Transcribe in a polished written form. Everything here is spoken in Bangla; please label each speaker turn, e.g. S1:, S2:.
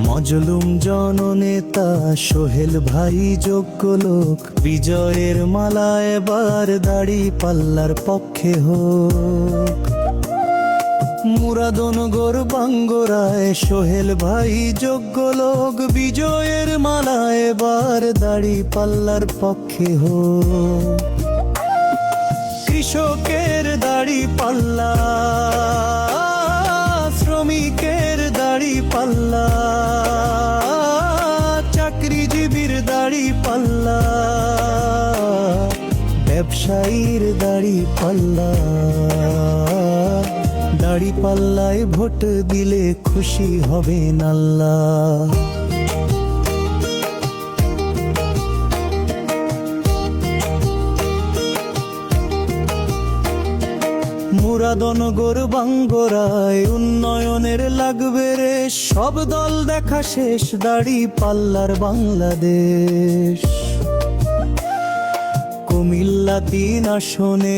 S1: মজলুম জননেতা সোহেল ভাই যোগ্য লোক, বিজয়ের মালা এবার দাঁড়িপাল্লার পক্ষে হোক। মুরাদনগর বাঙ্গরায় সোহেল ভাই যোগ্য লোক, বিজয়ের মালা এবার দাঁড়িপাল্লার পক্ষে হোক। কৃষকের দাঁড়িপাল্লা, শ্রমিকের দাঁড়িপাল্লা, চাকরিজীবীর দাঁড়িপাল্লা, ব্যবসায়ীর দাঁড়িপাল্লা। দাঁড়িপাল্লায় ভোট দিলে খুশি হবেন আল্লাহ। মুরাদনগর বাঙ্গরায় উন্নয়নের লাগবে রে, সব দল দেখা শেষ, দাঁড়িপাল্লার বাংলাদেশ। কুমিল্লা 3 আসনে